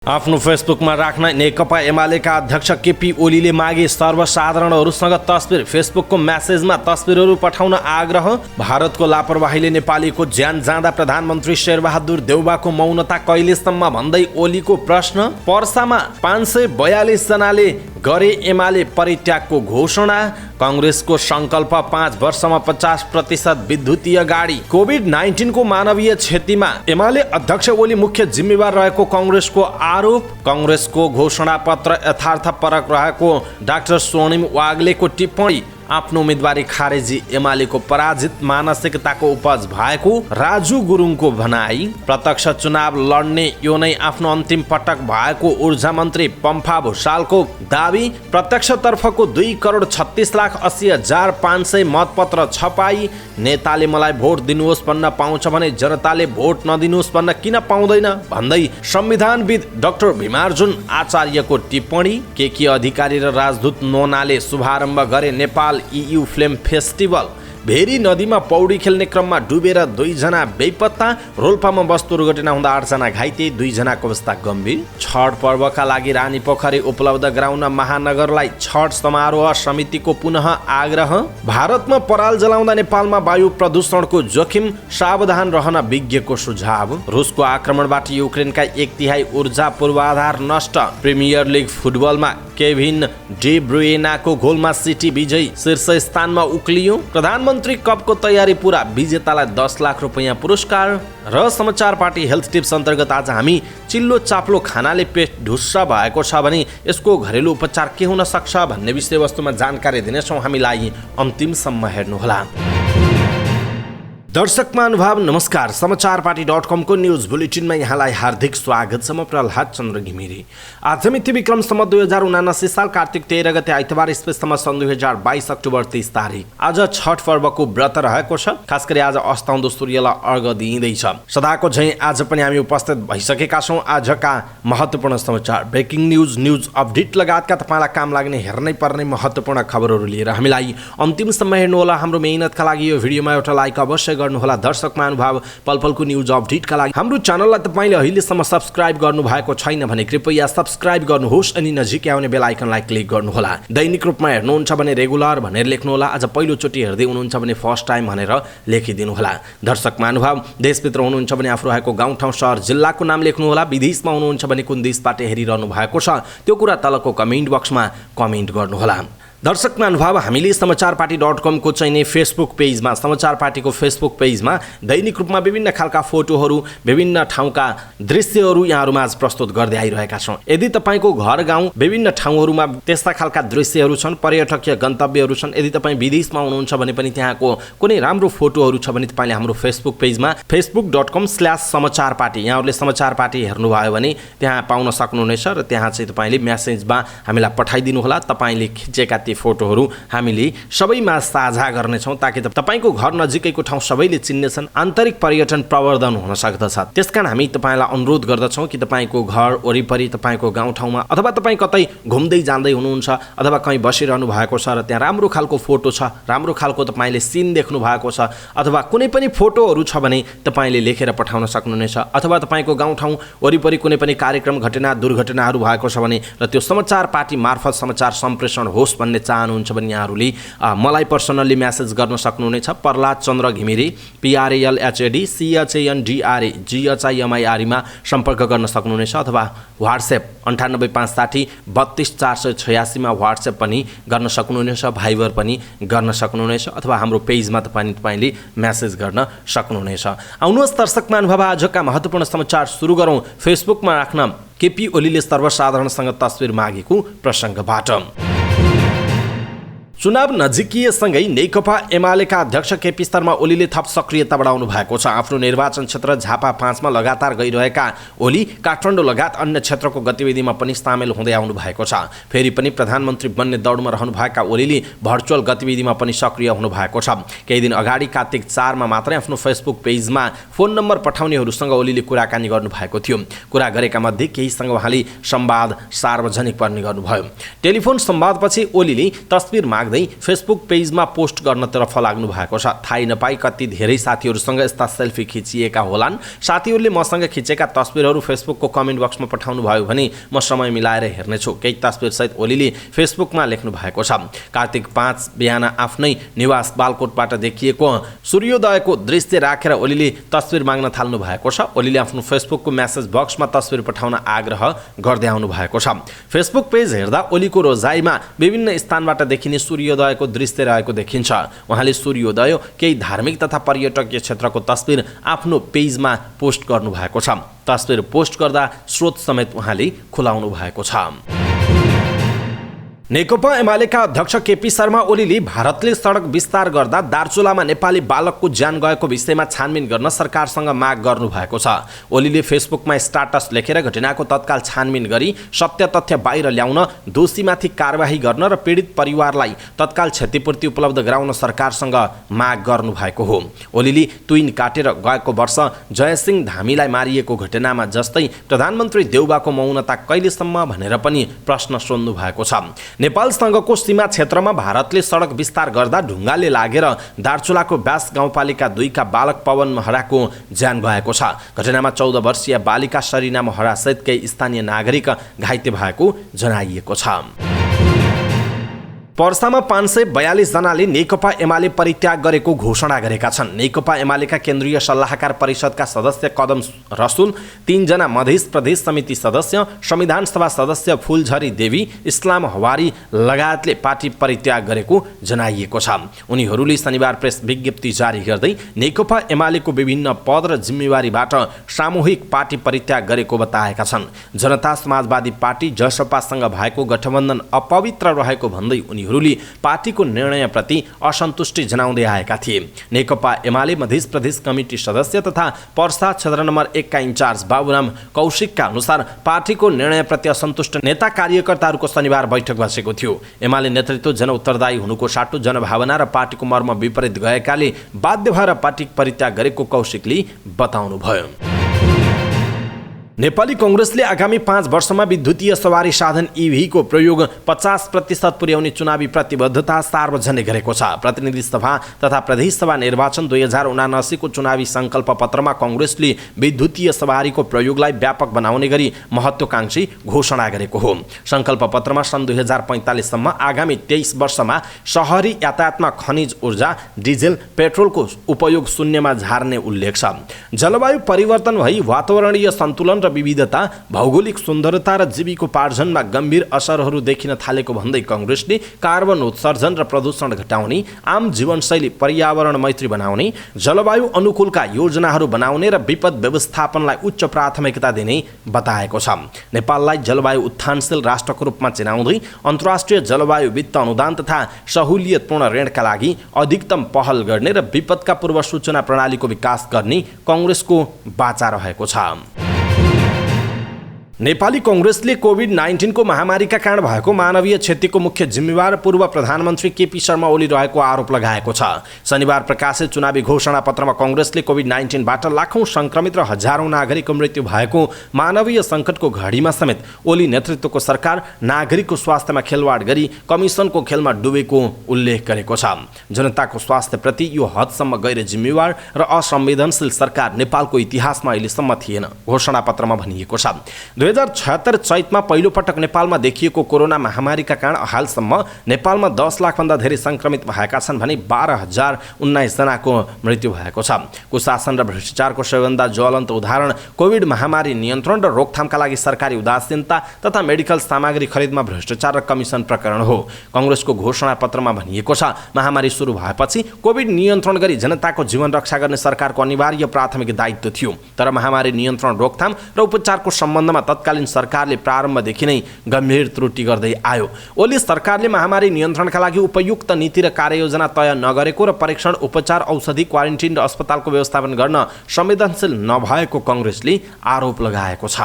आफ्नो फेसबुकमा राख्न नेकपा एमालेका अध्यक्ष केपी ओलीले मागे सर्वसाधारणहरूसँग तस्बिर। फेसबुकको म्यासेजमा तस्बिरहरू पठाउन आग्रह। भारतको लापरवाहीले नेपालीको ज्यान जाँदा प्रधानमन्त्री शेरबहादुर देउवाको मौनता कहिलेसम्म भन्दै ओलीको प्रश्न। पर्सामा 542 जनाले गरे एमाले परित्यागको घोषणा। कांग्रेसको संकल्प 5 वर्षमा 50% विद्युतीय गाडी। कोभिड-19 को मानवीय क्षतिमा एमाले अध्यक्ष ओली मुख्य जिम्मेवार रहेको कांग्रेसको आरोप। कांग्रेसको घोषणा पत्र यथार्थपरक रहेको डाक्टर स्वर्णिम वाग्लेको टिप्पणी। आफ्नो उम्मेदवारी खारेजी एमालेको पराजित मानसिकताको उपज भएको राजु गुरुङको भनाई। प्रत्यक्ष चुनाव लड्ने यो नै आफ्नो अन्तिम पटक भएको ऊर्जा मन्त्री पम्फा भुषालको दावी। प्रत्यक्षतर्फको 2,36,80,500 मतपत्र छपाई। नेताले मलाई भोट दिनुहोस् भन्न पाउँछ भने जनताले भोट नदिनुहोस् भन्न किन पाउँदैन भन्दै संविधानविद डाक्टर भीमार्जुन आचार्यको टिप्पणी। केके अधिकारी र राजदूत नोनाले शुभारम्भ गरे Nepal EU film festival. Very नदीमा पौडी खेल्ने क्रममा डुबेर 2 जना बेपत्ता। रोल्पामा बस दुर्घटना हुँदा 8 जना घाइते, 2 जनाको अवस्था गम्भीर। छठ पर्वका लागि रानी पोखरी उपलब्ध गराउन महानगरलाई छठ समारोह समितिको पुनः आग्रह। भारतमा पराल जलाउँदा नेपालमा वायु प्रदूषणको जोखिम, सावधान रहन विज्ञको सुझाव। रुसको आक्रमणबाट युक्रेनका 1/3 ऊर्जा पूर्वाधार नष्ट। प्रिमियर लिग फुटबलमा केभिन डे ब्रुयेनाको गोलमा सिटी विजयी शीर्ष स्थानमा उक्लियो। प्रधानमन्त्री कपको तयारी पूरा, विजेतालाई 10 लाख रुपैयाँ पुरस्कार। र समाचार पार्टी हेल्थ टिप्स अन्तर्गत आज हामी चिल्लो चाप्लो खानाले पेट ढुस्सा भएको छ भने यसको घरेलु उपचार के हुन सक्छ भन्ने विषयवस्तुमा जानकारी दिनेछौँ। हामीलाई अन्तिमसम्म हेर्नुहोला। दर्शक महानुभाव नमस्कार। समाचार पार्टी .com को न्यूज बुलेटिनमा यहाँलाई हार्दिक स्वागत छ। म प्रहलाद चन्द्र घिमिरे। आज मिति विक्रम सम्वत 2079 साल कार्तिक 13 गते आइतबार स्पेसमा सन् 2022 अक्टोबर 30 तारिक। आज छठ पर्वको व्रत रहेको छ। खास गरी आज अस्ताउँदो सूर्यलाई अर्घ दिइँदैछ। सदाको झैं आज पनि हामी उपस्थित भइसकेका छौँ। आजका महत्त्वपूर्ण समाचार, ब्रेकिङ न्यूज अपडेट लगायतका तपाईँलाई काम लाग्ने हेर्नै पर्ने महत्त्वपूर्ण खबरहरू लिएर हामीलाई अन्तिमसम्म हेर्नुहोला। हाम्रो मेहनतका लागि यो भिडियोमा एउटा लाइक अवश्य गर्नुहोला। दर्शक महानुभाव, पलपलको न्यूज अपडेटका लागि हाम्रो च्यानललाई तपाईले अहिलेसम्म सब्स्क्राइब गर्नु भएको छैन भने कृपया सब्स्क्राइब गर्नुहोस् अनि नजिकै आउने बेल आइकनलाई क्लिक गर्नुहोला। दैनिक रूपमा हेर्नुहुन्छ भने रेगुलर भनेर लेख्नुहोला। आज पहिलोचोटि हेर्दै हुनुहुन्छ भने फर्स्ट टाइम भनेर लेखिदिनुहोला। दर्शक महानुभाव, देशभित्र हुनुहुन्छ भने आफू रहेको गाउँठाउँ सहर जिल्लाको नाम लेख्नुहोला। विदेशमा हुनुहुन्छ भने कुन देशबाट हेरिरहनु भएको छ त्यो कुरा तलको कमेन्ट बक्समा कमेन्ट गर्नुहोला। दर्शक महानुभाव, हामीले समाचार पार्टी .com को चाहिँ नै फेसबुक पेजमा, समाचार पार्टीको फेसबुक पेजमा दैनिक रूपमा विभिन्न खालका फोटोहरू, विभिन्न ठाउँका दृश्यहरू यहाँहरूमा आज प्रस्तुत गर्दै आइरहेका छौँ। यदि तपाईँको घर गाउँ विभिन्न ठाउँहरूमा त्यस्ता खालका दृश्यहरू छन्, पर्यटकीय गन्तव्यहरू छन्, यदि तपाईँ विदेशमा हुनुहुन्छ भने पनि त्यहाँको कुनै राम्रो फोटोहरू छ भने तपाईँले हाम्रो फेसबुक पेजमा facebook.com/समाचार पार्टी यहाँहरूले समाचार पार्टी हेर्नुभयो भने त्यहाँ पाउन सक्नुहुनेछ र त्यहाँ चाहिँ तपाईँले म्यासेजमा हामीलाई पठाइदिनुहोला। तपाईँले खिचेका फोटोहरू हामीले सबैमा साझा गर्नेछौँ ताकि तपाईँको घर नजिकैको ठाउँ सबैले चिन्नेछन्। आन्तरिक पर्यटन प्रवर्धन हुन सक्दछ। त्यसकारण हामी तपाईँलाई अनुरोध गर्दछौँ कि तपाईँको घर वरिपरि, तपाईँको गाउँठाउँमा अथवा तपाईँ कतै घुम्दै जाँदै हुनुहुन्छ अथवा कहीँ बसिरहनु भएको छ र त्यहाँ राम्रो खालको फोटो छ, राम्रो खालको तपाईँले सिन देख्नु भएको छ अथवा कुनै पनि फोटोहरू छ भने तपाईँले लेखेर पठाउन सक्नुहुनेछ। अथवा तपाईँको गाउँठाउँ वरिपरि कुनै पनि कार्यक्रम, घटना, दुर्घटनाहरू भएको छ भने र त्यो समाचार पार्टी मार्फत समाचार सम्प्रेषण होस् भन्ने चाहनुहुन्छ भने यहाँहरूले मलाई पर्सनल्ली म्यासेज गर्न सक्नुहुनेछ। प्रहलाद चन्द्र घिमिरे PRALHAD CHANDRAGHIMIRE सम्पर्क गर्न सक्नुहुनेछ। अथवा व्हाट्सएप 9856 32486 मा व्हाट्सएप पनि गर्न सक्नुहुनेछ। भाइबर पनि गर्न सक्नुहुनेछ। अथवा हाम्रो पेजमा तपाईँले म्यासेज गर्न सक्नुहुनेछ। आउनुहोस् दर्शक महानुभाव, आजका महत्त्वपूर्ण समाचार सुरु गरौँ फेसबुकमा राख्न केपी ओलीले सर्वसाधारणसँग तस्बिर मागेको प्रसङ्गबाट। चुनाव नजिकिएसँगै नेकपा एमालेका अध्यक्ष केपी शर्मा ओलीले थप सक्रियता बढाउनु भएको छ। आफ्नो निर्वाचन क्षेत्र झापा 5 मा लगातार गइरहेका ओली काठमाडौँ लगायत अन्य क्षेत्रको गतिविधिमा पनि सामेल हुँदै आउनु भएको छ। फेरि पनि प्रधानमन्त्री बन्ने दौडमा रहनुभएका ओलीले भर्चुअल गतिविधिमा पनि सक्रिय हुनु भएको छ। केही दिन अगाडि कार्तिक 4 मा मात्रै आफ्नो फेसबुक पेजमा फोन नम्बर पठाउनेहरूसँग ओलीले कुराकानी गर्नुभएको थियो। कुरा गरेका मध्ये केहीसँग उहाँले संवाद सार्वजनिक पर्ने गर्नुभयो। टेलिफोन संवादपछि ओलीले तस्बिर माग लाग्दै फेसबुक पेजमा पोस्ट गर्नतर्फ लाग्नु भएको छ। थाहै नपाई कति धेरै साथीहरूसँग यस्ता सेल्फी खिचिएका होलान्। साथीहरूले मसँग खिचेका तस्बिरहरू फेसबुकको कमेन्ट बक्समा पठाउनु भयो भने म समय मिलाएर हेर्नेछु। केही तस्बिरसहित ओलीले फेसबुकमा लेख्नु भएको छ। कार्तिक 5 बिहान आफ्नै निवास बालकोटबाट देखिएको सूर्योदयको दृश्य राखेर ओलीले तस्बिर माग्न थाल्नु भएको छ। ओलीले आफ्नो फेसबुकको मेसेज बक्समा तस्बिर पठाउन आग्रह गर्दै आउनु भएको छ। फेसबुक पेज हेर्दा ओलीको रोजाइमा विभिन्न स्थानबाट देखिने सूर्योदयको दृश्य रहेको देखिन्छ। उहाँले सूर्योदय, केही धार्मिक तथा पर्यटकीय क्षेत्रको तस्बिर आफ्नो पेजमा पोस्ट गर्नु भएको छ। तस्बिर पोस्ट गर्दा स्रोत समेत उहाँले खुलाउनु भएको छ। नेकपा एमालेका अध्यक्ष केपी शर्मा ओलीले भारतले सडक विस्तार गर्दा दार्चुलामा नेपाली बालकको ज्यान गएको विषयमा छानबिन गर्न सरकारसँग माग गर्नु भएको छ। ओलीले फेसबुकमा स्टाटस लेखेर घटनाको तत्काल छानबिन गरी सत्य तथ्य बाहिर ल्याउन, दोषीमाथि कारबाही गर्न र पीडित परिवारलाई तत्काल क्षतिपूर्ति उपलब्ध गराउन सरकारसँग माग गर्नु भएको हो। ओलीले ट्विन काटेर गएको वर्ष जयसिंह धामीलाई मारिएको घटनामा जस्तै प्रधानमन्त्री देउबाको मौनता कहिलेसम्म भनेर पनि प्रश्न सोध्नु भएको छ। नेपालसँगको सीमा क्षेत्रमा भारतले सडक विस्तार गर्दा ढुङ्गाले लागेर दार्चुलाको व्यास गाउँपालिका 2 का बालक पवन महराको ज्यान गएको छ। घटनामा 14 वर्षीय बालिका सरिना महरा सहित केही स्थानीय नागरिक घाइते भएको जनाइएको छ। पर्सामा 542 जनाले नेकपा एमाले परित्याग गरेको घोषणा गरेका छन्। नेकपा एमालेका केन्द्रीय सल्लाहकार परिषदका सदस्य कदम रसुल, 3 जना मध्य प्रदेश समिति सदस्य, संविधान सभा सदस्य फुलझरी देवी, इस्लाम हवारी लगायतले पार्टी परित्याग गरेको जनाइएको छ। उनीहरूले शनिबार प्रेस विज्ञप्ति जारी गर्दै नेकपा एमालेको विभिन्न पद र जिम्मेवारीबाट सामूहिक पार्टी परित्याग गरेको बताएका छन्। जनता समाजवादी पार्टी जसपासँग भएको गठबन्धन अपवित्र रहेको भन्दै उनीहरूले पार्टीको निर्णयप्रति असन्तुष्टि जनाउँदै आएका थिए। नेकपा एमाले मध्य प्रदेश कमिटी सदस्य तथा पर्सा क्षेत्र नम्बर 1 का इन्चार्ज बाबुराम कौशिकका अनुसार पार्टीको निर्णयप्रति असन्तुष्ट नेता कार्यकर्ताहरूको शनिबार बैठक बसेको थियो। एमाले नेतृत्व जनउत्तरदायी हुनुको साटो जनभावना र पार्टीको मर्म विपरीत गएकाले बाध्य भएर पार्टी परित्याग गरेको कौशिकले बताउनुभयो। नेपाली कांग्रेसले आगामी 5 वर्षमा विद्युतीय सवारी साधन EV को प्रयोग 50% पुर्याउने चुनावी प्रतिबद्धता सार्वजनिक गरेको छ। प्रतिनिधि सभा तथा प्रदेश सभा निर्वाचन 2079 को चुनावी संकल्प पत्रमा कांग्रेसले विद्युतीय सवारीको प्रयोगलाई व्यापक बनाउने गरी महत्त्वाकांक्षी घोषणा गरेको हो। संकल्प पत्रमा सन् 2045 सम्म आगामी 23 वर्षमा शहरी यातायातमा खनिज ऊर्जा, डिजेल, पेट्रोलको उपयोग शून्यमा झार्ने उल्लेख छ। जलवायु परिवर्तन भई वातावरणीय सन्तुलन र विविधता, भौगोलिक सुन्दरता र जीविकोपार्जनमा गम्भीर असरहरू देखिन थालेको भन्दै कांग्रेसले कार्बन उत्सर्जन र प्रदूषण घटाउने, आम जीवनशैली पर्यावरण मैत्री बनाउने, जलवायु अनुकूलका योजनाहरू बनाउने र विपद व्यवस्थापनलाई उच्च प्राथमिकता दिने बताएको छ। नेपाललाई जलवायु उत्थानशील राष्ट्रको रूपमा चिनाउँदै अन्तर्राष्ट्रिय जलवायु वित्त अनुदान तथा सहुलियतपूर्ण ऋणका लागि अधिकतम पहल गर्ने र विपदका पूर्व सूचना प्रणालीको विकास गर्ने कांग्रेसको बाचा रहेको छ। नेपाली कांग्रेसले कोभिड-19 को महामारीका कारण भएको मानवीय क्षतिको मुख्य जिम्मेवार पूर्व प्रधानमन्त्री केपी शर्मा ओली रहेको आरोप लगाएको छ। शनिबार प्रकाशित चुनावी घोषणा पत्रमा कांग्रेसले कोभिड-19बाट लाखौं संक्रमित र हजारौं नागरिकको मृत्यु भएको मानवीय संकटको घडीमा समेत ओली नेतृत्वको सरकार नागरिकको स्वास्थ्यमा खेलवाड गरी कमिसनको खेलमा डुबेको उल्लेख गरेको छ। जनताको स्वास्थ्यप्रति यो हदसम्म गैर जिम्मेवार र असंवेदनशील सरकार नेपालको इतिहासमा अहिलेसम्म थिएन, घोषणा पत्रमा भनिएको छ। 2076 चैतमा पहिलो पटक नेपालमा देखिएको कोरोना महामारीका कारण हालसम्म नेपालमा 10 लाखभन्दा धेरै संक्रमित भएका छन् भने 12,019 जनाको मृत्यु भएको छ। कुशासन र भ्रष्टाचारको सबैभन्दा ज्वलन्त उदाहरण कोभिड महामारी नियन्त्रण र रोकथामका लागि सरकारी उदासीनता तथा मेडिकल सामग्री खरिदमा भ्रष्टाचार र कमिसन प्रकरण हो। कांग्रेसको घोषणा पत्रमा भनिएको छ, महामारी सुरु भएपछि कोभिड नियन्त्रण गरी जनताको जीवन रक्षा गर्ने सरकारको अनिवार्य प्राथमिक दायित्व थियो। तर महामारी नियन्त्रण, रोकथाम र उपचारको सम्बन्धमा तत्कालीन सरकारले प्रारम्भदेखि नै गम्भीर त्रुटि गर्दै आयो। ओली सरकारले महामारी नियन्त्रणका लागि उपयुक्त नीति र कार्ययोजना तय नगरेको र परीक्षण, उपचार, औषधि, क्वारेन्टिन र अस्पतालको व्यवस्थापन गर्न संवेदनशील नभएको कांग्रेसले आरोप लगाएको छ।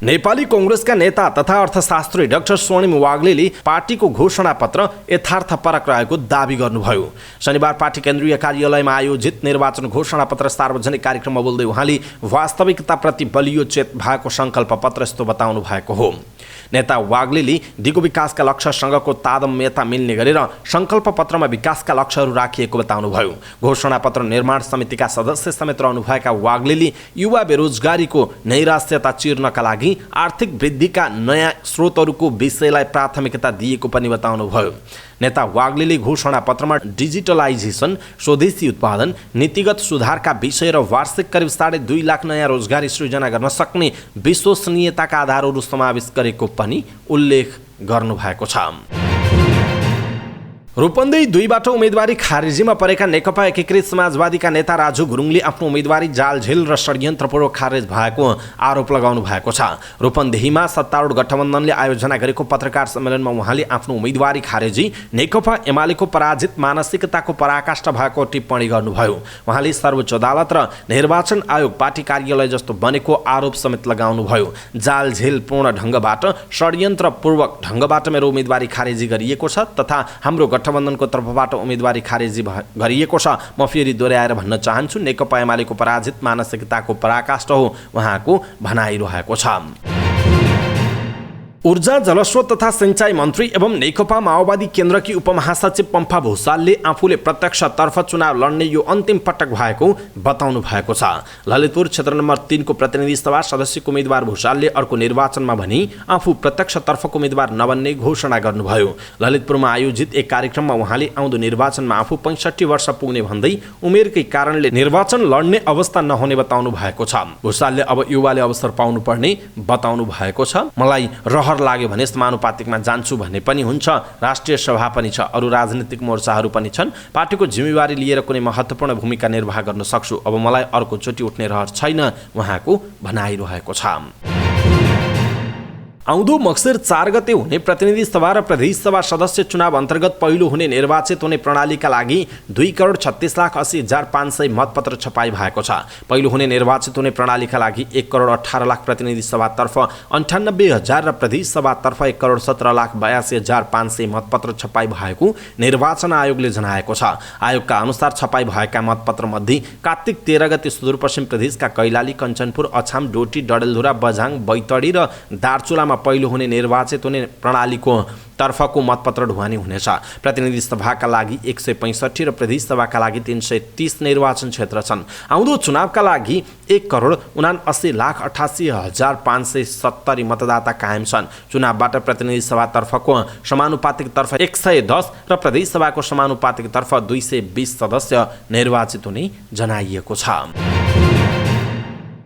नेपाली कांग्रेसका नेता तथा अर्थशास्त्री डाक्टर स्वर्णिम वाग्लेले पार्टीको घोषणापत्र यथार्थपरक रहेको दावी गर्नुभयो। शनिबार पार्टी केन्द्रीय कार्यालयमा आयोजित निर्वाचन घोषणापत्र सार्वजनिक कार्यक्रममा बोल्दै उहाँले वास्तविकताप्रति बलियो चेत भएको सङ्कल्प पत्र यस्तो बताउनु भएको हो। नेता वाग्लेले दिगो विकासका लक्ष्यसँगको तादम्यता मिल्ने गरेर सङ्कल्प पत्रमा विकासका लक्ष्यहरू राखिएको बताउनुभयो। घोषणापत्र निर्माण समितिका सदस्य समेत रहनुभएका वाग्लेले युवा बेरोजगारीको नैराश्यता चिर्नका लागि आर्थिक वृद्धिका नयाँ स्रोतहरूको विषयलाई प्राथमिकता दिएको पनि बताउनुभयो। नेता वाग्लेले घोषणापत्रमा डिजिटलाइजेसन, स्वदेशी उत्पादन, नीतिगत सुधारका विषय र वार्षिक करिब 2.5 लाख नयाँ रोजगारी सृजना गर्न सक्ने विश्वसनीयताका आधारहरू समावेश गरेको पनि उल्लेख गर्नुभएको छ। रूपन्देही 2बाट उम्मेदवारी खारेजीमा परेका नेकपा एकीकृत समाजवादीका नेता राजु गुरुङले आफ्नो उम्मेदवारी जालझेल र षड्यन्त्रपूर्वक खारेज भएको आरोप लगाउनु भएको छ। रूपन्देहीमा सत्तारूढ गठबन्धनले आयोजना गरेको पत्रकार सम्मेलनमा उहाँले आफ्नो उम्मेदवारी खारेजी नेकपा एमालेको पराजित मानसिकताको पराकाष्ठा भएको टिप्पणी गर्नुभयो। उहाँले सर्वोच्च अदालत र निर्वाचन आयोग पार्टी कार्यालय जस्तो बनेको आरोप समेत लगाउनुभयो। जालझेलपूर्ण ढङ्गबाट, षड्यन्त्रपूर्वक ढङ्गबाट मेरो उम्मेदवारी खारेजी गरिएको छ तथा हाम्रो गठबन्धनको तर्फबाट उम्मेदवारी खारेजी गरिएको छ। म फेरि दोहोऱ्याएर भन्न चाहन्छु, नेकपा एमालेको पराजित मानसिकताको पराकाष्ठा हो उहाँको भनाइरहेको छ। ऊर्जा, जलस्रोत तथा सिंचाई मन्त्री एवं नेकपा माओवादी केन्द्रकी उपमहासचिव पम्फा भूषालले आफूले प्रत्यक्षतर्फ चुनाव लड्ने यो अन्तिम पटक भएको बताउनु भएको छ। ललितपुर क्षेत्र नम्बर 3 को प्रतिनिधि सभा सदस्यको उम्मेदवार भूषालले अर्को निर्वाचनमा भनी आफू प्रत्यक्षतर्फको उम्मेदवार नबन्ने घोषणा गर्नुभयो। ललितपुरमा आयोजित एक कार्यक्रममा उहाँले आउँदो निर्वाचनमा आफू 65 वर्ष पुग्ने भन्दै उमेरकै कारणले निर्वाचन लड्ने अवस्था नहुने बताउनु भएको छ। भूषालले अब युवाले अवसर पाउनु पर्ने बताउनु भएको छ। मलाई रहर लाग्यो भने समानुपातिकमा जान्छु भन्ने पनि हुन्छ। राष्ट्रिय सभा पनि छ, अरू राजनीतिक मोर्चाहरू पनि छन्। पार्टीको जिम्मेवारी लिएर कुनै महत्त्वपूर्ण भूमिका निर्वाह गर्न सक्छु। अब मलाई अर्कोचोटि उठ्ने रहर छैन उहाँको भनाइरहेको छ। आउँदो मक्सिर 4 गते हुने प्रतिनिधि सभा र प्रदेश सभा सदस्य चुनाव अन्तर्गत पहिलो हुने निर्वाचित हुने प्रणालीका लागि 2,36,80,500 मतपत्र छपाई भएको छ। पहिलो हुने निर्वाचित हुने प्रणालीका लागि 1,18,00,000 प्रतिनिधि सभातर्फ 98,000 र प्रदेश सभातर्फ 1,17,82,500 मतपत्र छपाई भएको निर्वाचन आयोगले जनाएको छ। आयोगका अनुसार छपाई भएका मतपत्र मध्ये कार्तिक 13 गते सुदूरपश्चिम प्रदेशका कैलाली, कञ्चनपुर, अछाम, डोटी, डडेलधुरा, बझाङ, बैतडी र दार्चुलामा पहिलो हुने निर्वाचित हुने प्रणालीको तर्फको मतपत्र ढुवानी हुनेछ। प्रतिनिधि सभाका लागि 165 र प्रदेश सभाका लागि 330 निर्वाचन क्षेत्र छन्। आउँदो चुनावका लागि 1,88,88,570 मतदाता कायम छन्। चुनावबाट प्रतिनिधि सभातर्फको समानुपातिक तर्फ 110 र प्रदेश सभाको समानुपातिक तर्फ 220 सदस्य निर्वाचित हुने जनाइएको छ।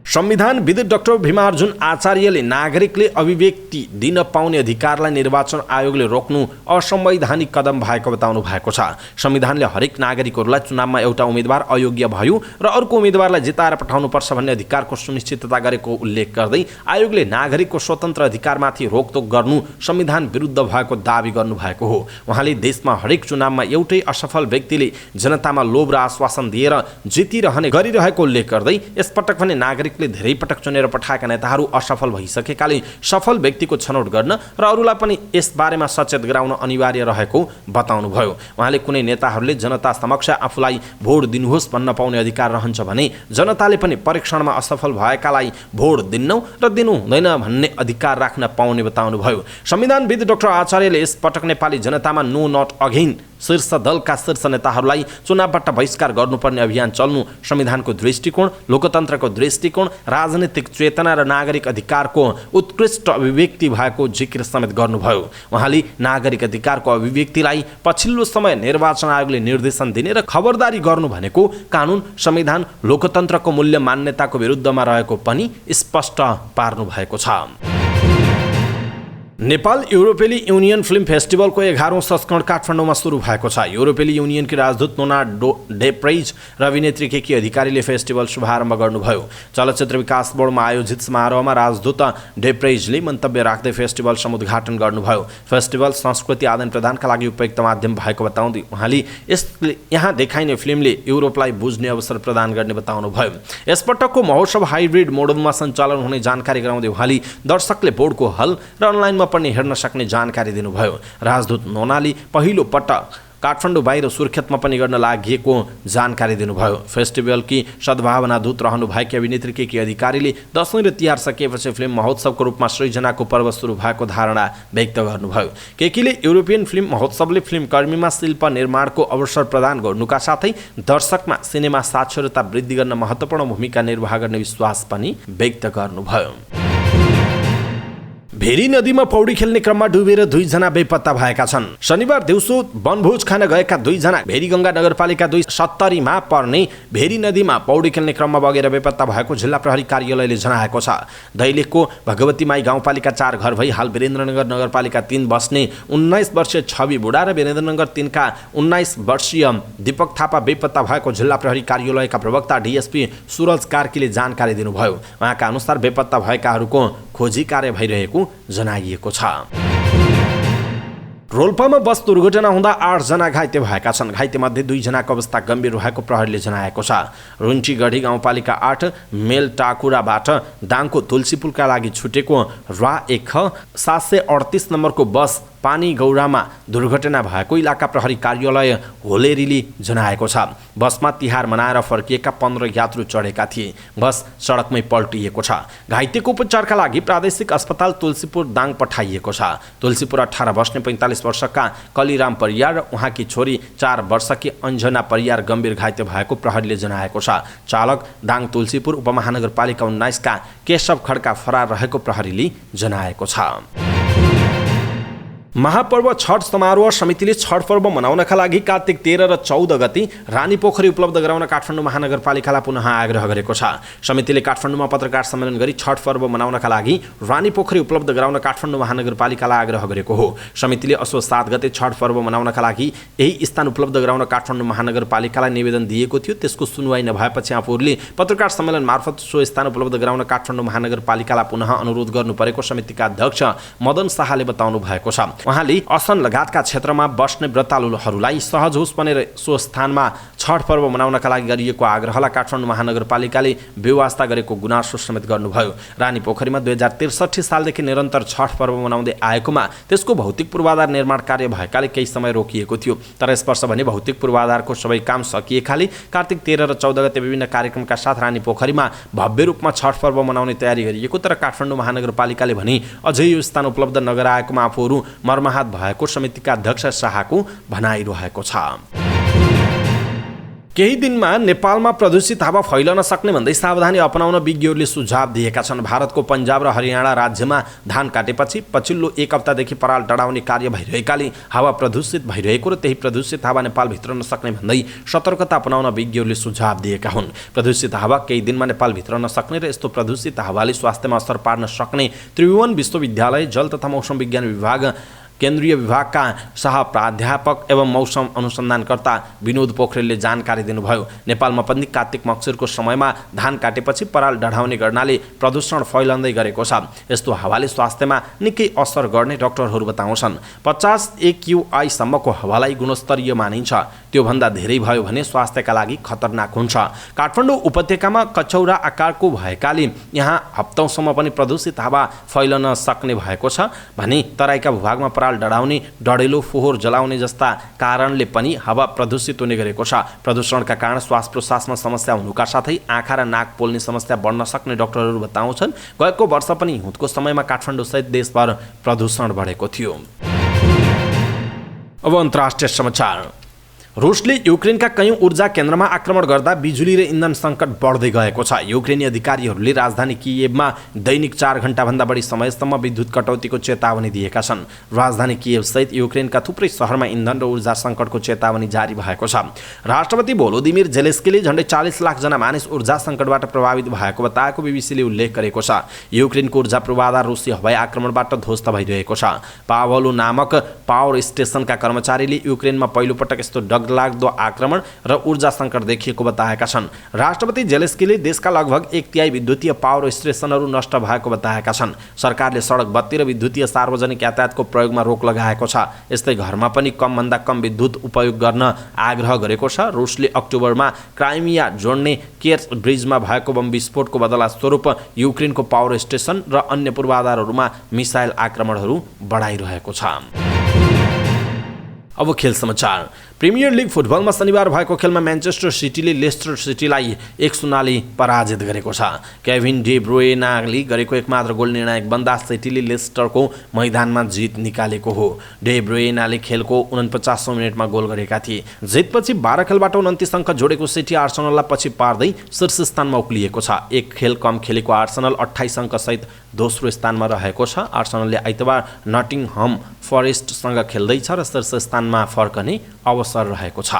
संविधानविद डाक्टर भीमार्जुन आचार्यले नागरिकले अभिव्यक्ति दिन पाउने अधिकारलाई निर्वाचन आयोगले रोक्नु असंवैधानिक कदम भएको बताउनु भएको छ। संविधानले हरेक नागरिकहरूलाई चुनावमा एउटा उम्मेदवार अयोग्य भयो र अर्को उम्मेदवारलाई जिताएर पठाउनुपर्छ भन्ने अधिकारको सुनिश्चितता गरेको उल्लेख गर्दै आयोगले नागरिकको स्वतन्त्र अधिकारमाथि रोकटोक गर्नु संविधान विरुद्ध भएको दावी गर्नुभएको हो। उहाँले देशमा हरेक चुनावमा एउटै असफल व्यक्तिले जनतामा लोभ र आश्वासन दिएर जितिरहने गरिरहेको उल्लेख गर्दै यसपटक भने नागरिकले धेरै पटक चुनेर पठाएका नेताहरू असफल भइसकेकाले सफल व्यक्तिको छनौट गर्न र अरूलाई पनि यस बारेमा सचेत गराउन अनिवार्य रहेको बताउनुभयो। उहाँले कुनै नेताहरूले जनता समक्ष आफूलाई भोट दिनुहोस् भन्न पाउने अधिकार रहन्छ भने जनताले पनि परीक्षणमा असफल भएकालाई भोट दिन्नौ र दिनु हुँदैन भन्ने अधिकार राख्न पाउने बताउनुभयो। संविधानविद डाक्टर आचार्यले यस पटक नेपाली जनतामा नो नट अगेन शीर्ष दलका शीर्ष नेताहरूलाई चुनावबाट बहिष्कार गर्नुपर्ने अभियान चल्नु संविधानको दृष्टिकोण, लोकतन्त्रको दृष्टिकोण, राजनीतिक चेतना र नागरिक अधिकारको उत्कृष्ट अभिव्यक्ति भएको जिकिर समेत गर्नुभयो। उहाँले नागरिक अधिकारको अभिव्यक्तिलाई पछिल्लो समय निर्वाचन आयोगले निर्देशन दिने र खबरदारी गर्नु भनेको कानुन, संविधान, लोकतन्त्रको मूल्य मान्यताको विरुद्धमा रहेको पनि स्पष्ट पार्नु भएको छ। नेपाल युरोपेली युनियन फिल्म फेस्टिभलको 11औं संस्करण काठमाडौँमा सुरु भएको छ। युरोपेली युनियनकी राजदूत नोना डेप्रेज र अभिनेत्री केकी अधिकारीले फेस्टिभल शुभारम्भ गर्नुभयो। चलचित्र विकास बोर्डमा आयोजित समारोहमा राजदूत डेप्रेजले मन्तव्य राख्दै फेस्टिभल समुद्घाटन गर्नुभयो। फेस्टिभल संस्कृति आदान प्रदानका लागि उपयुक्त माध्यम भएको बताउँदै उहाँले यहाँ देखाइने फिल्मले युरोपलाई बुझ्ने अवसर प्रदान गर्ने बताउनुभयो। यसपटकको महोत्सव हाइब्रिड मोडलमा सञ्चालन हुने जानकारी गराउँदै उहाँले दर्शकले बोर्डको हल र अनलाइनमा पनि हेर्न सक्ने जानकारी दिनुभयो। राजदूत नोनाले पहिलो पटक काठमाडौँ बाहिर सुर्खेतमा पनि गर्न लागि जानकारी दिनुभयो। फेस्टिभलकी सद्भावना दूत रहनुभएकी अभिनेत्री केकी अधिकारीले दशैं र तिहार सकिएपछि फिल्म महोत्सवको रूपमा सृजनाको पर्व सुरु भएको धारणा व्यक्त गर्नुभयो। केकीले युरोपियन फिल्म महोत्सवले फिल्मकर्मीमा शिल्प निर्माणको अवसर प्रदान गर्नुका साथै दर्शकमा सिनेमा साक्षरता वृद्धि गर्न महत्त्वपूर्ण भूमिका निर्वाह गर्ने विश्वास पनि व्यक्त गर्नुभयो। भेरी नदीमा पौडी खेल्ने क्रममा डुबेर 2 जना बेपत्ता भएका छन्। शनिबार दिउँसो वनभोज खान गएका 2 जना भेरीगङ्गा नगरपालिका 270 मा पर्ने भेरी नदीमा पौडी खेल्ने क्रममा बगेर बेपत्ता भएको जिल्ला प्रहरी कार्यालयले जनाएको छ। दैलेखको भगवतीमाई गाउँपालिका 4 घर भई हाल वीरेन्द्रनगर नगरपालिका 3 बस्ने 19 वर्षीय छवि बुढा र वीरेन्द्रनगर 3 का 19 वर्षीय दीपक थापा बेपत्ता भएको जिल्ला प्रहरी कार्यालयका प्रवक्ता डीएसपी सुरज कार्कीले जानकारी दिनुभयो। उहाँका अनुसार बेपत्ता भएकाहरूको खोजी कार्य भइरहेको जनाइएको छ। रोल्पामा बस दुर्घटना हुँदा 8 जना घाइते भएका छन्। घाइतेमध्ये 2 जनाको अवस्था गम्भीर रहेको प्रहरीले जनाएको छ। रुन्चीगढी गाउँपालिका 8 मेलटाकुराबाट दाङको तुलसीपुरका लागि छुटेको RA 738 नम्बरको बस पानी गौरामा दुर्घटना भएको इलाका प्रहरी कार्यालय होलेरीले जनाएको छ। बसमा तिहार मनाएर फर्किएका 15 यात्रु चढेका थिए। बस सडकमै पल्टिएको छ। घाइतेको उपचारका लागि प्रादेशिक अस्पताल तुलसीपुर दाङ पठाइएको छ। तुलसीपुर 18 बस्ने 45 वर्षका कलिराम परियार र उहाँकी छोरी 4 वर्षकी अन्जना परियार गम्भीर घाइते भएको प्रहरीले जनाएको छ। चालक दाङ तुलसीपुर उपमहानगरपालिका 19 का केशव खड्का फरार रहेको प्रहरीले जनाएको छ। महापर्व छठ समारोह समितिले छठ पर्व मनाउनका लागि कार्तिक 13 र 14 गति रानी पोखरी उपलब्ध गराउन काठमाडौँ महानगरपालिकालाई पुनः आग्रह गरेको छ। समितिले काठमाडौँमा पत्रकार सम्मेलन गरी छठ पर्व मनाउनका लागि रानी पोखरी उपलब्ध गराउन काठमाडौँ महानगरपालिकालाई आग्रह गरेको हो। समितिले असो 7 गते छठ पर्व मनाउनका लागि यही स्थान उपलब्ध गराउन काठमाडौँ महानगरपालिकालाई निवेदन दिएको थियो। त्यसको सुनवाई नभएपछि आफूहरूले पत्रकार सम्मेलन मार्फत सो स्थान उपलब्ध गराउन काठमाडौँ महानगरपालिकालाई पुनः अनुरोध गर्नु परेको समितिका अध्यक्ष मदन शाहले बताउनु भएको छ। उहाँले असन लगायतका क्षेत्रमा बस्ने व्रतालुहरूलाई सहज होस् भनेर सो स्थानमा छठ पर्व मनाउनका लागि गरिएको आग्रहलाई काठमाडौँ महानगरपालिकाले बेवास्ता गरेको गुनासो समेत गर्नुभयो। रानी पोखरीमा 2063 सालदेखि निरन्तर छठ पर्व मनाउँदै आएकोमा त्यसको भौतिक पूर्वाधार निर्माण कार्य भएकाले केही समय रोकिएको थियो। तर यस वर्ष भने भौतिक पूर्वाधारको सबै काम सकिएकाले कार्तिक 13 र 14 गते विभिन्न कार्यक्रमका साथ रानी पोखरीमा भव्य रूपमा छठ पर्व मनाउने तयारी गरिएको। तर काठमाडौँ महानगरपालिकाले भने अझै यो स्थान उपलब्ध नगराएकोमा आफूहरू मर्माहत भएको समितिका अध्यक्ष शाहको भनाइरहेको छ। केही दिनमा नेपालमा प्रदूषित हावा फैलन सक्ने भन्दै सावधानी अपनाउन विज्ञहरूले सुझाव दिएका छन्। भारतको पन्जाब र हरियाणा राज्यमा धान काटेपछि पछिल्लो 1 हप्तादेखि पराल डढाउने कार्य भइरहेकाले हावा प्रदूषित भइरहेको र त्यही प्रदूषित हावा नेपाल भित्रन सक्ने भन्दै सतर्कता अपनाउन विज्ञहरूले सुझाव दिएका हुन्। प्रदूषित हावा केही दिनमा नेपाल भित्रन सक्ने र यस्तो प्रदूषित हावाले स्वास्थ्यमा असर पार्न सक्ने त्रिभुवन विश्वविद्यालय जल तथा मौसम विज्ञान विभाग केन्द्रीय विभागका सह प्राध्यापक एवं मौसम अनुसन्धानकर्ता विनोद पोखरेलले जानकारी दिनुभयो। नेपालमा पनि कार्तिक मक्सिरको समयमा धान काटेपछि पराल डढाउने गर्नाले प्रदूषण फैलँदै गरेको छ। यस्तो हावाले स्वास्थ्यमा निकै असर गर्ने डाक्टरहरू बताउँछन्। 50 AQI सम्मको हावालाई गुणस्तरीय मानिन्छ। त्योभन्दा धेरै भयो भने स्वास्थ्यका लागि खतरनाक हुन्छ। काठमाडौँ उपत्यकामा कचौरा आकारको भएकाले यहाँ हप्तौँसम्म पनि प्रदूषित हावा फैलन सक्ने भएको छ भने तराईका भूभागमा पराल डढाउने, डढेलो फोहोर जलाउने जस्ता कारणले पनि हावा प्रदूषित हुने गरेको छ। प्रदूषणका कारण श्वास प्रश्वासमा समस्या हुनुका साथै आँखा र नाक पोल्ने समस्या बढ्न सक्ने डाक्टरहरू बताउँछन्। गएको वर्ष पनि हिउँदको समयमा काठमाडौँ सहित देशभर प्रदूषण बढेको थियो। अब अन्तर्राष्ट्रिय समाचार। रुसले युक्रेनका कयौं ऊर्जा केन्द्रमा आक्रमण गर्दा बिजुली र इन्धन सङ्कट बढ्दै गएको छ। युक्रेनी अधिकारीहरूले राजधानी कियेभमा दैनिक 4 घण्टाभन्दा बढी समयसम्म विद्युत कटौतीको चेतावनी दिएका छन्। राजधानी कियेभसहित युक्रेनका थुप्रै शहरमा इन्धन र ऊर्जा सङ्कटको चेतावनी जारी भएको छ। राष्ट्रपति भोलोदिमिर जेलेस्कीले झन्डै 40 लाख जना मानिस ऊर्जा सङ्कटबाट प्रभावित भएको बताएको बीबीसीले उल्लेख गरेको छ। युक्रेनको ऊर्जा पूर्वाधार रुसी हवाई आक्रमणबाट ध्वस्त भइरहेको छ। पाभलो नामक पावर स्टेसनका कर्मचारीले युक्रेनमा पहिलोपटक यस्तो डरलाग्दो आक्रमण र ऊर्जा सङ्कट देखिएको बताएका छन्। राष्ट्रपति जेलेस्कीले देशका लगभग 1/3 विद्युतीय पावर स्टेसनहरू नष्ट भएको बताएका छन्। सरकारले सडक बत्ती र विद्युतीय सार्वजनिक यातायातको प्रयोगमा रोक लगाएको छ। यस्तै घरमा पनि कमभन्दा कम विद्युत उपयोग गर्न आग्रह गरेको छ। रुसले अक्टोबरमा क्राइमिया जोड्ने केर्च ब्रिजमा भएको बम विस्फोटको बदला स्वरूप युक्रेनको पावर स्टेसन र अन्य पूर्वाधारहरूमा मिसाइल आक्रमणहरू बढाइरहेको छ। अब खेल समाचार। प्रिमियर लिग फुटबलमा शनिबार भएको खेलमा म्यान्चेस्टर सिटीले लेस्टर सिटीलाई 1-0ले पराजित गरेको छ। केभिन डे ब्रुयनाले गरेको एकमात्र गोल निर्णायक बन्दा सिटीले लेस्टरको मैदानमा जित निकालेको हो। डे ब्रुयनाले खेलको 49औं मिनेटमा गोल गरेका थिए। जितपछि 12 खेलबाट 29 अङ्क जोडेको सिटी आर्सेनललाई पछि पार्दै शीर्ष स्थानमा उक्लिएको छ। एक खेल कम खेलेको आर्सेनल 28 अङ्कसहित दोस्रो स्थानमा रहेको छ। आर्सेनलले आइतबार नटिङहम फरेस्टसँग खेल्दैछ र शीर्ष स्थानमा फर्कने अवसर रहेको छ।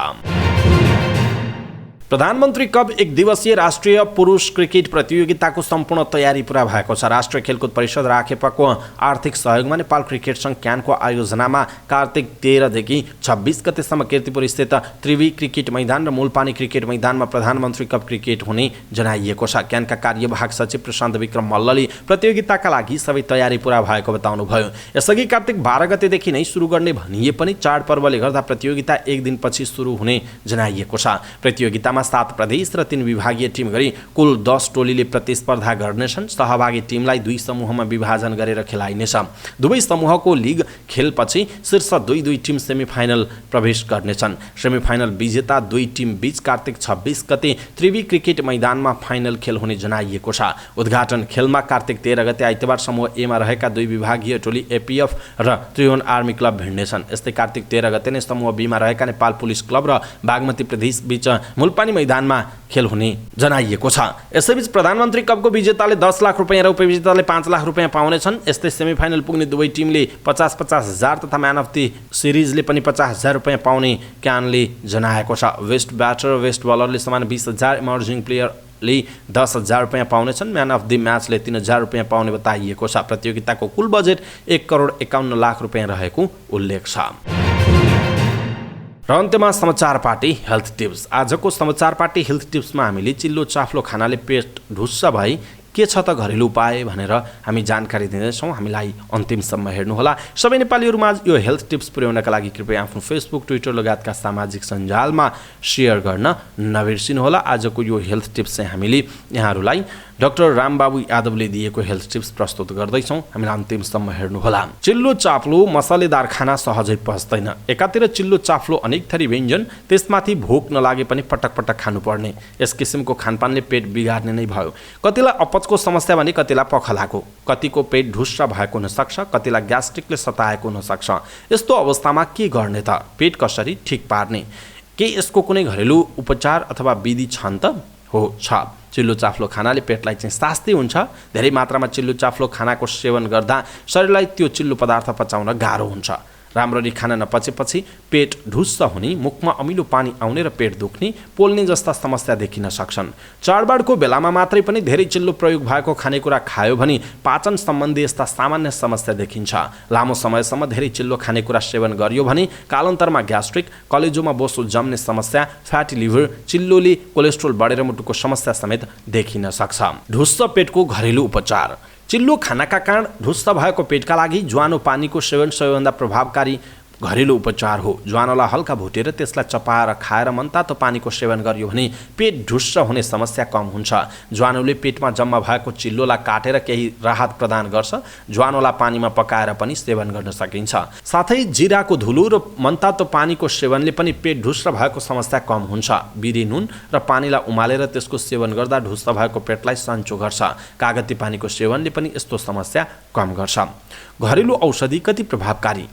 प्रधानमन्त्री कप 1 दिवसीय राष्ट्रिय पुरुष क्रिकेट प्रतियोगिताको सम्पूर्ण तयारी पूरा भएको छ। राष्ट्रिय खेलकुद परिषद राखेपाको आर्थिक सहयोगमा नेपाल क्रिकेट सङ्घ क्यानको आयोजनामा कार्तिक 13 देखि 26 गतेसम्म कीर्तिपुर स्थित त्रिवी क्रिकेट मैदान र मूलपानी क्रिकेट मैदानमा प्रधानमन्त्री कप क्रिकेट हुने जनाइएको छ। क्यानका कार्यवाहक सचिव प्रशान्त विक्रम मल्लले प्रतियोगिताका लागि सबै तयारी पूरा भएको बताउनुभयो। यसअघि कार्तिक 12 गतेदेखि नै सुरु गर्ने भनिए पनि चाडपर्वले गर्दा प्रतियोगिता 1 दिनपछि सुरु हुने जनाइएको छ। प्रतियोगितामा 7 प्रदेश र 3 विभागीय टिम गरी कुल 10 टोलीले प्रतिस्पर्धा गर्नेछन्। सहभागी टिमलाई 2 समूहमा विभाजन गरेर खेलाइनेछ। दुवै समूहको लिग खेलपछि शीर्ष 2 टिम सेमिफाइनल प्रवेश गर्नेछन्। सेमिफाइनल विजेता 2 टिम बीच कार्तिक 26 गते त्रिवी क्रिकेट मैदानमा फाइनल खेल हुने जनाइएको छ। उद्घाटन खेलमा कार्तिक 13 गते आइतबार समूह ए मा रहेका 2 विभागीय टोली एपीएफ र त्रिभुवन आर्मी क्लब भिड्नेछन्। यस्तै कार्तिक 13 गते नै समूह बी मा रहेका नेपाल पुलिस क्लब र बागमती प्रदेश बीच मूलपानी मैदानमा खेल हुने जनाइएको छ। यसैबीच प्रधानमन्त्री कपको विजेताले 10 लाख रुपैयाँ र उपविजेताले 5 लाख रुपैयाँ पाउनेछन्। यस्तै सेमिफाइनल पुग्ने दुवै टिमले 50-50 हजार तथा म्यान अफ द सिरिजले पनि 50 हजार रुपैयाँ पाउने क्यानले जनाएको छ। वेस्ट ब्याटर र वेस्ट बलरले समान 20 हजार, इमर्जिङ प्लेयरले 10 हजार रुपैयाँ पाउनेछन्। म्यान अफ द म्याचले 3 हजार रुपैयाँ पाउने बताइएको छ। प्रतियोगिताको कुल बजेट 1 करोड 51 लाख रुपैयाँ रहेको उल्लेख छ। र अन्त्यमा समाचार पार्टी हेल्थ टिप्स। आजको समाचार पार्टी हेल्थ टिप्समा हामीले चिल्लो चाफ्लो खानाले पेट ढुस्स भई के छ त घरेलु उपाय भनेर हामी जानकारी दिँदैछौँ। हामीलाई अन्तिमसम्म हेर्नुहोला। सबै नेपालीहरूमा यो हेल्थ टिप्स पुर्याउनका लागि कृपया आफ्नो फेसबुक, ट्विटर लगायतका सामाजिक सञ्जालमा सेयर गर्न नबिर्सिनुहोला। आजको यो हेल्थ टिप्स चाहिँ हामीले यहाँहरूलाई डाक्टर रामबाबु यादवले दिएको हेल्थ टिप्स प्रस्तुत गर्दैछौँ। हामीलाई अन्तिमसम्म हेर्नुहोला। चिल्लो चाप्लो मसालेदार खाना सहजै पच्दैन। एकातिर चिल्लो चाफ्लो अनेक थरी व्यञ्जन, त्यसमाथि भोक नलागे पनि पटक पटक खानुपर्ने। यस किसिमको खानपानले पेट बिगार्ने नै भयो। कतिलाई अपचको समस्या भने कतिलाई पखलाको, कतिको पेट ढुस्स भएको हुनसक्छ, कतिलाई ग्यास्ट्रिकले सताएको हुनसक्छ। यस्तो अवस्थामा के गर्ने त? पेट कसरी ठिक पार्ने? के यसको कुनै घरेलु उपचार अथवा विधि छन् त? हो, छ। चिल्लो चाफ्लो खानाले पेटलाई चाहिँ शास्ति हुन्छ। धेरै मात्रामा चिल्लो चाफ्लो खानाको सेवन गर्दा शरीरलाई त्यो चिल्लो पदार्थ पचाउन गाह्रो हुन्छ। राम्ररी खाना नपचेपछि पेट ढुस्स हुने, मुखमा अमिलो पानी आउने र पेट दुख्ने, पोल्ने जस्ता समस्या देखिन सक्छन्। चाडबाडको बेलामा मात्रै पनि धेरै चिल्लो प्रयोग भएको खानेकुरा खायो भने पाचन सम्बन्धी यस्ता सामान्य समस्या देखिन्छ। लामो समयसम्म धेरै चिल्लो खानेकुरा सेवन गरियो भने कालान्तरमा ग्यास्ट्रिक, कलेजोमा बोसो जम्ने समस्या, फ्याटी लिभर, चिल्लोले कोलेस्ट्रोल बढेर मुटुको समस्या समेत देखिन सक्छ। ढुस्स पेटको घरेलु उपचार। चिल्लो खानाका कारण ढुस्स भएको पेटका लागि ज्वानो पानीको सेवन सबैभन्दा प्रभावकारी घरेलु उपचार हो। ज्वानोलाई हल्का भुटेर त्यसलाई चपाएर खाएर मनतातो पानीको सेवन गरियो भने पेट ढुस्स हुने समस्या कम हुन्छ। ज्वानोले पेटमा जम्मा भएको चिल्लोलाई काटेर केही राहत प्रदान गर्छ। ज्वानोलाई पानीमा पकाएर पनि सेवन गर्न सकिन्छ। साथै जिराको धुलो र मनतातो पानीको सेवनले पनि पेट ढुस्स भएको समस्या कम हुन्छ। बिरे नुन र पानीलाई उमालेर त्यसको सेवन गर्दा ढुस्स भएको पेटलाई सन्चो गर्छ। कागती पानीको सेवनले पनि यस्तो समस्या कम गर्छ। घरेलु औषधि कति प्रभावकारी?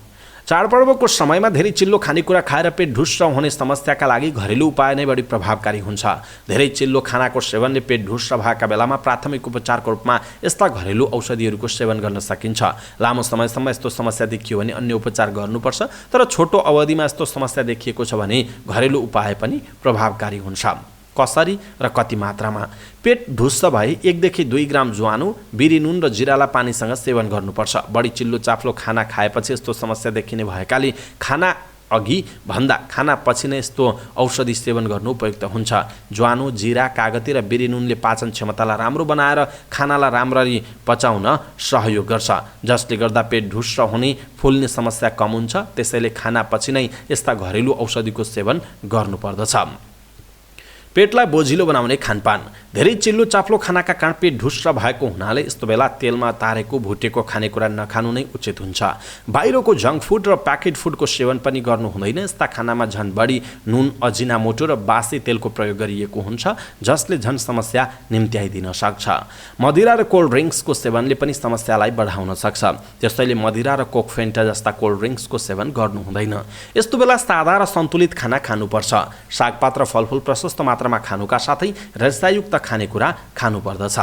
चाडपर्वको समयमा धेरै चिल्लो खानेकुरा खाएर पेट ढुस्स हुने समस्याका लागि घरेलु उपाय नै बढी प्रभावकारी हुन्छ। धेरै चिल्लो खानाको सेवनले पेट ढुस्स भएका बेलामा प्राथमिक उपचारको रूपमा यस्ता घरेलु औषधिहरूको सेवन गर्न सकिन्छ। लामो समयसम्म यस्तो समस्या देखियो भने अन्य उपचार गर्नुपर्छ, तर छोटो अवधिमा यस्तो समस्या देखिएको छ भने घरेलु उपाय पनि प्रभावकारी हुन्छ। कसरी र कति मात्रामा? पेट ढुस्स भए 1 देखि 2 ग्राम ज्वानो, बिरी नुन र जिराला पानीसँग सेवन गर्नुपर्छ। बढी चिल्लो चाप्लो खाना खाएपछि यस्तो समस्या देखिने भएकाले खाना अघि भन्दा खाना पछि नै यस्तो औषधि सेवन गर्नु उपयुक्त हुन्छ। ज्वानो, जिरा, कागती र बिरी नुनले पाचन क्षमतालाई राम्रो बनाएर खानालाई राम्ररी पचाउन सहयोग गर्छ, जसले गर्दा पेट ढुस्स हुने, फुल्ने समस्या कम हुन्छ। त्यसैले खाना पछि नै यस्ता घरेलु औषधिको सेवन गर्नुपर्दछ। पेटलाई बोझिलो बनाउने खानपान। धेरै चिल्लो चाप्लो खानाका कारण पेट ढुस्स भएको हुनाले यस्तो बेला तेलमा तारेको भुटेको खानेकुरा नखानु नै उचित हुन्छ। बाहिरको जङ्क फुड र प्याकेट फुडको सेवन पनि गर्नु हुँदैन। यस्ता खानामा झन् बढी नुन, अजिनामोटो र बासी तेलको प्रयोग गरिएको हुन्छ, जसले झन् समस्या निम्त्याइदिन सक्छ। मदिरा र कोल्ड ड्रिङ्क्सको सेवनले पनि समस्यालाई बढाउन सक्छ। त्यसैले मदिरा र कोक, फेन्टा जस्ता कोल्ड ड्रिङ्क्सको सेवन गर्नु हुँदैन। यस्तो बेला सादा र सन्तुलित खाना खानुपर्छ। सागपात र फलफुल प्रशस्त मात्रामा खानुका साथै रसायुक्त खानेकुरा खानुपर्दछ।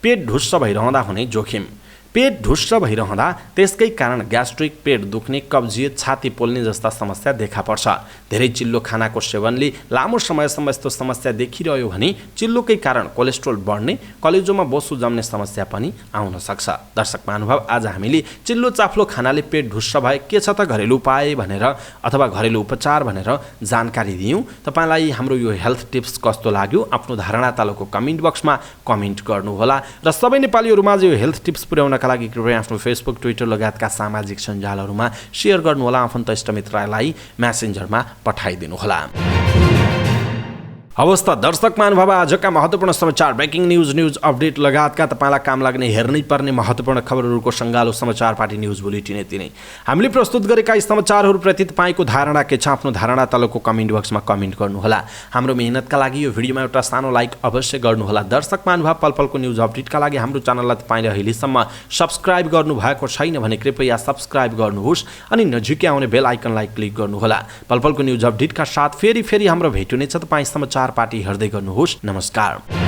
पेट ढुस्स भइरहँदा हुने जोखिम। पेट ढुस्स भइरहँदा त्यसकै कारण ग्यास्ट्रिक, पेट दुख्ने, कब्जियत, छाती पोल्ने जस्ता समस्या देखा पर्छ। धेरै चिल्लो खानाको सेवनले लामो समयसम्म यस्तो समस्या देखिरह्यो भने चिल्लोकै कारण कोलेस्ट्रोल बढ्ने, कलेजोमा बोसो जम्ने समस्या पनि आउन सक्छ। दर्शक महानुभाव, आज हामीले चिल्लो चाफ्लो खानाले पेट ढुस्स भए के छ त घरेलु उपाय भनेर अथवा घरेलु उपचार भनेर जानकारी दियौँ। तपाईलाई हाम्रो यो हेल्थ टिप्स कस्तो लाग्यो? आफ्नो धारणा तलको कमेन्ट बक्समा कमेन्ट गर्नुहोला र सबै नेपालीहरूमा यो हेल्थ टिप्स पुर्याउन का लागि कृपया आफ्नो फेसबुक, ट्विटर लगायतका सामाजिक सञ्जालहरूमा शेयर गर्नुहोला। आफन्त इष्टमित्रलाई मेसेन्जरमा पठाइदिनुहोला। अवस्था दर्शक महानुभाव, आजका महत्त्वपूर्ण समाचार, ब्रेकिङ न्युज अपडेट लगायतका तपाईँलाई काम लाग्ने, हेर्नै पर्ने महत्त्वपूर्ण खबरहरूको सङ्गालो समाचार पार्टी न्युज बुलेटिन यति नै। हामीले प्रस्तुत गरेका यी समाचारहरूप्रति तपाईँको धारणा के छ? आफ्नो धारणा तलको कमेन्ट बक्समा कमेन्ट गर्नुहोला। हाम्रो मेहनतका लागि यो भिडियोमा एउटा सानो लाइक अवश्य गर्नुहोला। दर्शक महानुभाव, पलपलको न्युज अपडेटका लागि हाम्रो च्यानललाई तपाईँले अहिलेसम्म सब्सक्राइब गर्नुभएको छैन भने कृपया सब्सक्राइब गर्नुहोस् अनि नजिकै आउने बेल आइकनलाई क्लिक गर्नुहोला। पलपलको न्युज अपडेटका साथ फेरि हाम्रो भेट हुनेछ। तपाईँ समाचार पार्टी हेर्दै गर्नुहोस्। नमस्कार।